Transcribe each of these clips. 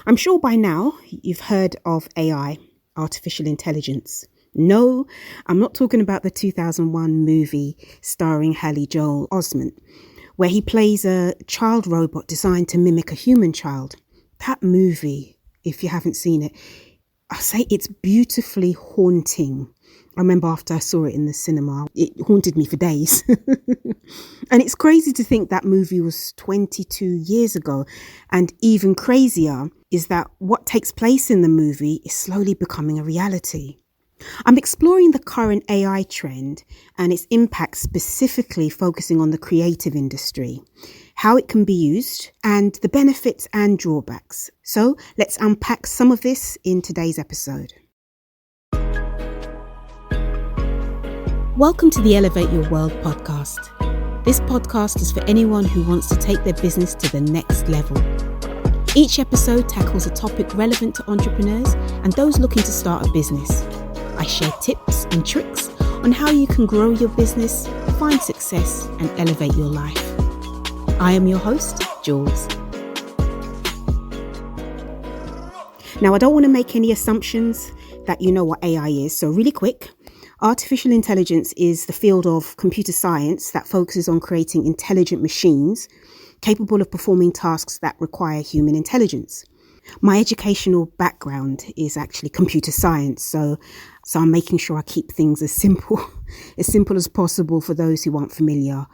I'm sure by now you've heard of AI, artificial intelligence. No, I'm not talking about the 2001 movie starring Haley Joel Osment, where he plays a child robot designed to mimic a human child. That movie, if you haven't seen it, I say it's beautifully haunting. I remember after I saw it in the cinema, it haunted me for days. And it's crazy to think that movie was 22 years ago. And even crazier is that what takes place in the movie is slowly becoming a reality. I'm exploring the current AI trend and its impact, specifically focusing on the creative industry, how it can be used, and the benefits and drawbacks. So let's unpack some of this in today's episode. Welcome to the Elevate Your World podcast. This podcast is for anyone who wants to take their business to the next level. Each episode tackles a topic relevant to entrepreneurs and those looking to start a business. I share tips and tricks on how you can grow your business, find success, and elevate your life. I am your host, Jules. Now, I don't want to make any assumptions that you know what AI is, so really quick. Artificial intelligence is the field of computer science that focuses on creating intelligent machines capable of performing tasks that require human intelligence. My educational background is actually computer science, so I'm making sure I keep things as simple as possible for those who aren't familiar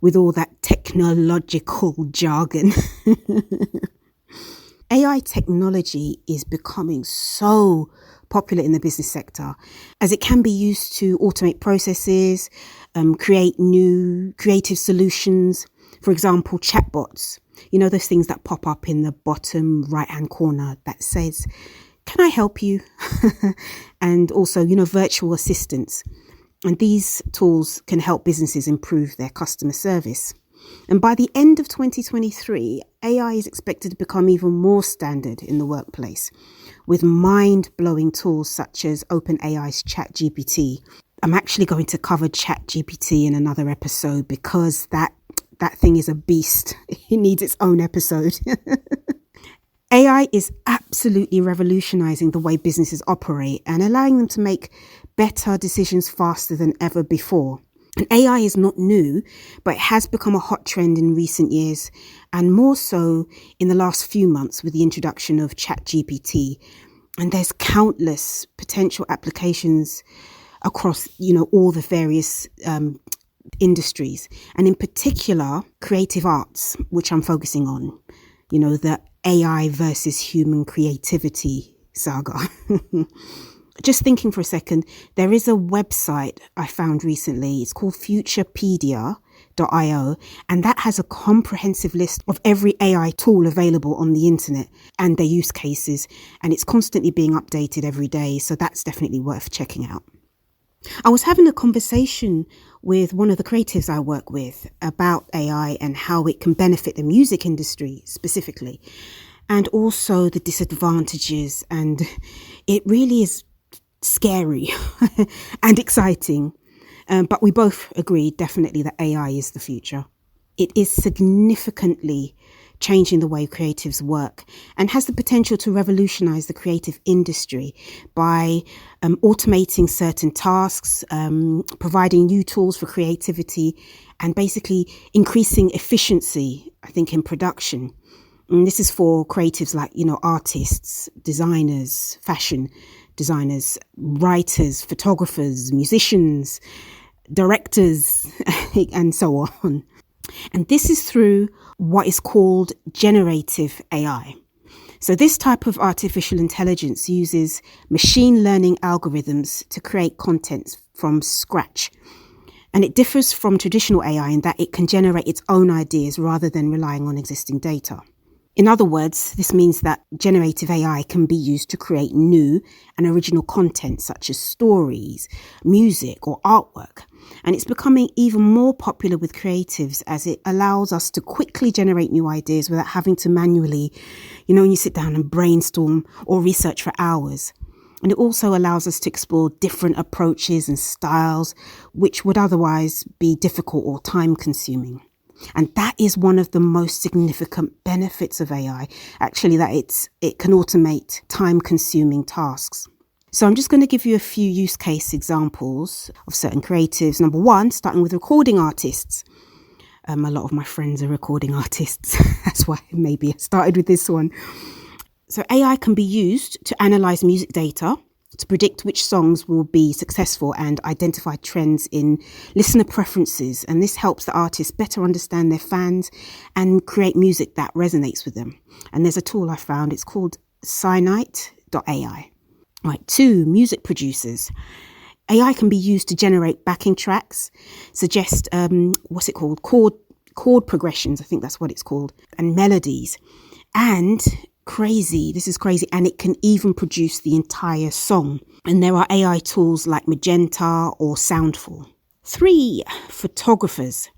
with all that technological jargon. AI technology is becoming so popular in the business sector as it can be used to automate processes, create new creative solutions. For example, chatbots, those things that pop up in the bottom right-hand corner that says, "Can I help you?" And also, virtual assistants. And these tools can help businesses improve their customer service. And by the end of 2023, AI is expected to become even more standard in the workplace, with mind-blowing tools such as OpenAI's ChatGPT. I'm actually going to cover ChatGPT in another episode because that thing is a beast. It needs its own episode. AI is absolutely revolutionizing the way businesses operate and allowing them to make better decisions faster than ever before. And AI is not new, but it has become a hot trend in recent years, and more so in the last few months with the introduction of ChatGPT. And there's countless potential applications across, all the various industries, and in particular, creative arts, which I'm focusing on, the AI versus human creativity saga. Just thinking for a second, there is a website I found recently. It's called futurepedia.io, and that has a comprehensive list of every AI tool available on the internet and their use cases, and it's constantly being updated every day, so that's definitely worth checking out. I was having a conversation with one of the creatives I work with about AI and how it can benefit the music industry specifically, and also the disadvantages, and it really is scary and exciting. But we both agree definitely that AI is the future. It is significantly changing the way creatives work and has the potential to revolutionize the creative industry by automating certain tasks, providing new tools for creativity, and basically increasing efficiency, I think, in production. And this is for creatives like, artists, designers, fashion designers, writers, photographers, musicians, directors, and so on. And this is through what is called generative AI. So this type of artificial intelligence uses machine learning algorithms to create content from scratch. And it differs from traditional AI in that it can generate its own ideas rather than relying on existing data. In other words, this means that generative AI can be used to create new and original content such as stories, music, or artwork. And it's becoming even more popular with creatives as it allows us to quickly generate new ideas without having to manually, when you sit down and brainstorm or research for hours. And it also allows us to explore different approaches and styles, which would otherwise be difficult or time consuming. And that is one of the most significant benefits of AI, actually, that it can automate time-consuming tasks. So I'm just going to give you a few use case examples of certain creatives. Number one, starting with recording artists. A lot of my friends are recording artists. That's why maybe I started with this one. So AI can be used to analyze music data to predict which songs will be successful and identify trends in listener preferences. And this helps the artists better understand their fans and create music that resonates with them. And there's a tool I found, it's called Cynite.ai. Right, 2, music producers. AI can be used to generate backing tracks, suggest, chord progressions, I think that's what it's called, and melodies. And this is crazy, and it can even produce the entire song. And there are AI tools like Magenta or Soundful. 3, photographers.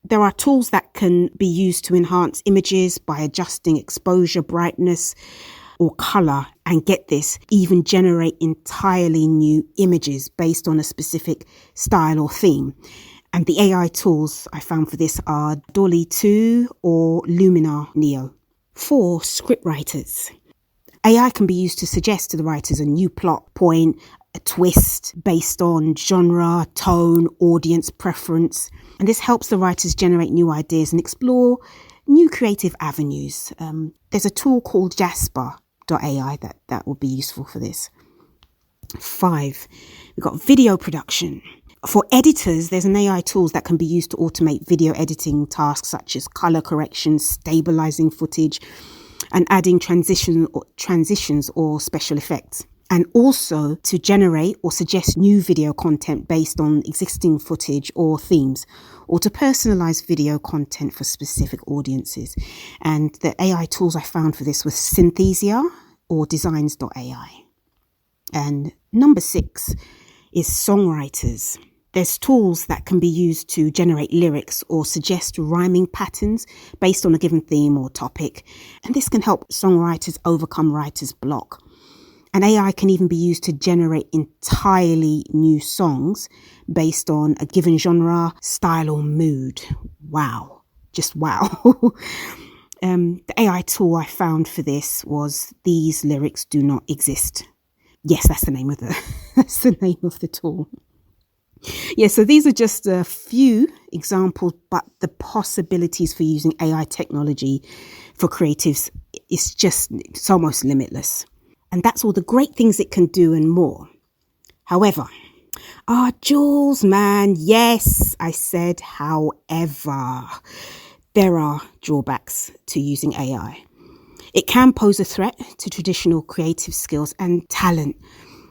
There are tools that can be used to enhance images by adjusting exposure, brightness, or color, and get this, even generate entirely new images based on a specific style or theme. And the AI tools I found for this are Dolly 2 or Luminar Neo. 4, scriptwriters. AI can be used to suggest to the writers a new plot point, a twist based on genre, tone, audience preference. And this helps the writers generate new ideas and explore new creative avenues. There's a tool called Jasper.ai that will be useful for this. 5, we've got video production. For editors, there's an AI tools that can be used to automate video editing tasks such as color correction, stabilizing footage, and adding transitions or special effects. And also to generate or suggest new video content based on existing footage or themes, or to personalize video content for specific audiences. And the AI tools I found for this was Synthesia or Designs.ai. And number 6 is songwriters. There's tools that can be used to generate lyrics or suggest rhyming patterns based on a given theme or topic. And this can help songwriters overcome writer's block. And AI can even be used to generate entirely new songs based on a given genre, style, or mood. Wow. Just wow. The AI tool I found for this was These Lyrics Do Not Exist. Yes, that's the name of the tool. Yeah, so these are just a few examples, but the possibilities for using AI technology for creatives it's almost limitless. And that's all the great things it can do and more. However, Jules, man, yes, I said however, there are drawbacks to using AI. It can pose a threat to traditional creative skills and talent,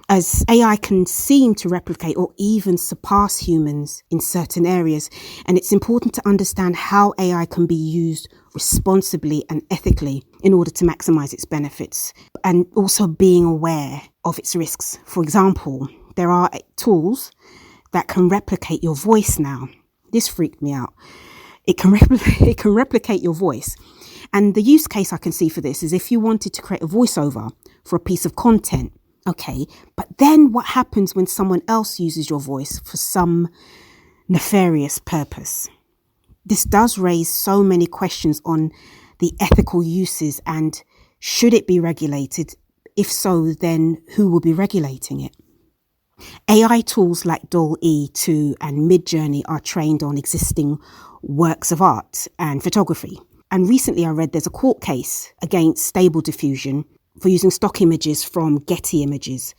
as AI can seem to replicate or even surpass humans in certain areas. And it's important to understand how AI can be used responsibly and ethically in order to maximize its benefits, and also being aware of its risks. For example, there are tools that can replicate your voice now. This freaked me out. It can replicate your voice. And the use case I can see for this is if you wanted to create a voiceover for a piece of content. Okay, but then what happens when someone else uses your voice for some nefarious purpose? This does raise so many questions on the ethical uses, and should it be regulated? If so, then who will be regulating it? AI tools like DALL-E 2 and Midjourney are trained on existing works of art and photography. And recently I read there's a court case against Stable Diffusion for using stock images from Getty Images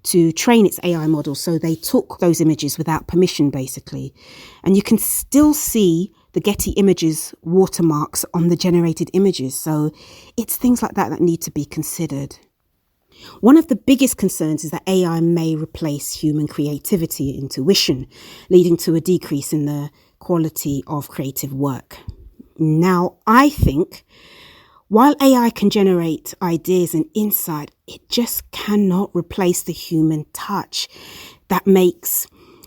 to train its AI model. So they took those images without permission, basically. And you can still see the Getty Images watermarks on the generated images. So it's things like that need to be considered. One of the biggest concerns is that AI may replace human creativity and intuition, leading to a decrease in the quality of creative work. Now, I think while AI can generate ideas and insight, it just cannot replace the human touch that makes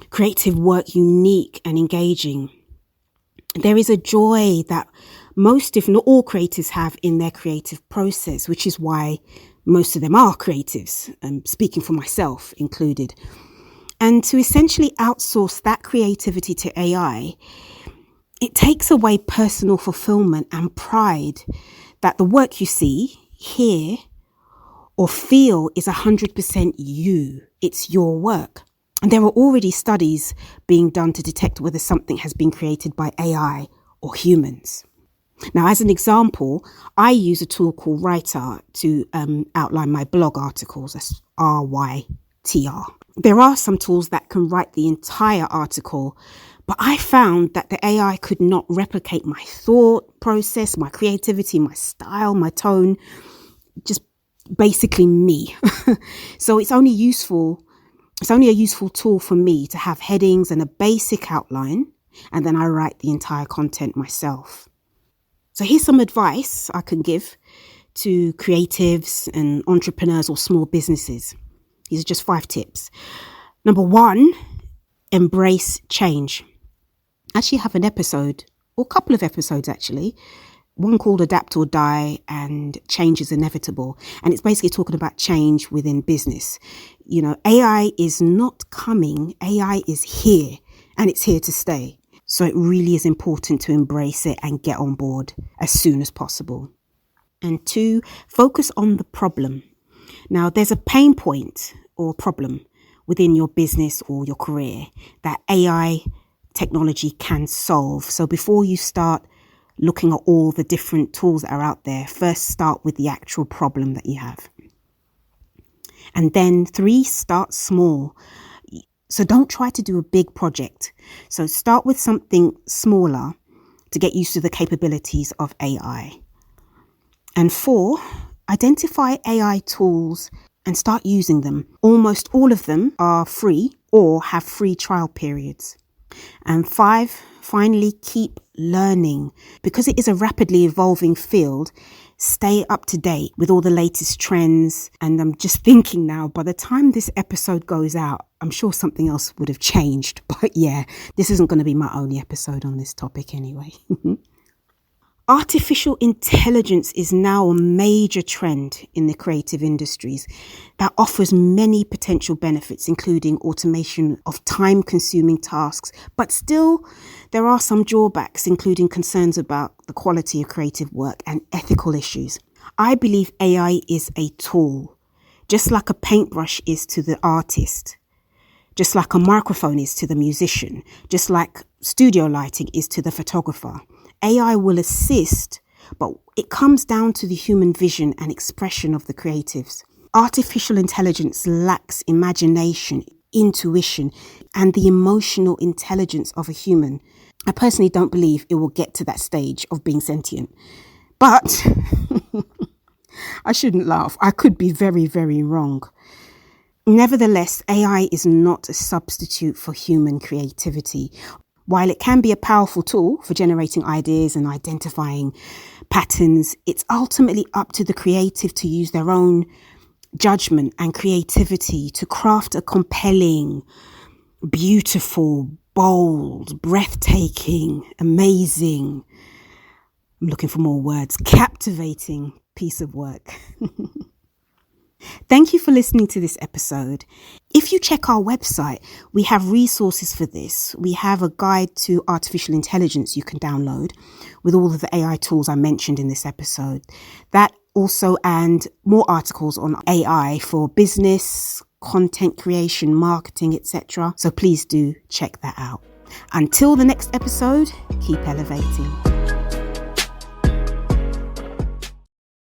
creative work unique and engaging. There is a joy that most, if not all, creatives have in their creative process, which is why most of them are creatives, speaking for myself included. And to essentially outsource that creativity to AI, It takes away personal fulfillment and pride that the work you see, hear, or feel is 100% you. It's your work. And there are already studies being done to detect whether something has been created by AI or humans. Now, as an example, I use a tool called Writer to outline my blog articles. That's RYTR. There are some tools that can write the entire article, but I found that the AI could not replicate my thought process, my creativity, my style, my tone, just basically me. So it's only a useful tool for me to have headings and a basic outline, and then I write the entire content myself. So here's some advice I can give to creatives and entrepreneurs or small businesses. These are just 5 tips. Number 1, embrace change. I actually have an episode, or a couple of episodes actually, one called Adapt or Die and Change is Inevitable. And it's basically talking about change within business. You know, AI is not coming, AI is here, and it's here to stay. So it really is important to embrace it and get on board as soon as possible. And 2, focus on the problem. Now, there's a pain point or problem within your business or your career that AI technology can solve. So before you start looking at all the different tools that are out there, first start with the actual problem that you have. And then 3, start small. So don't try to do a big project. So start with something smaller to get used to the capabilities of AI. And 4, identify AI tools and start using them. Almost all of them are free or have free trial periods. And 5, finally, keep learning. Because it is a rapidly evolving field, stay up to date with all the latest trends. And I'm just thinking now, by the time this episode goes out, I'm sure something else would have changed. But yeah, this isn't going to be my only episode on this topic anyway. Artificial intelligence is now a major trend in the creative industries that offers many potential benefits, including automation of time-consuming tasks. But still, there are some drawbacks, including concerns about the quality of creative work and ethical issues. I believe AI is a tool, just like a paintbrush is to the artist, just like a microphone is to the musician, just like studio lighting is to the photographer. AI will assist, but it comes down to the human vision and expression of the creatives. Artificial intelligence lacks imagination, intuition, and the emotional intelligence of a human. I personally don't believe it will get to that stage of being sentient. But I shouldn't laugh. I could be very, very wrong. Nevertheless, AI is not a substitute for human creativity. While it can be a powerful tool for generating ideas and identifying patterns, it's ultimately up to the creative to use their own judgment and creativity to craft a compelling, beautiful, bold, breathtaking, amazing, I'm looking for more words, captivating piece of work. Thank you for listening to this episode. If you check our website, we have resources for this. We have a guide to artificial intelligence you can download with all of the AI tools I mentioned in this episode. That also, and more articles on AI for business, content creation, marketing, etc. So please do check that out. Until the next episode, keep elevating.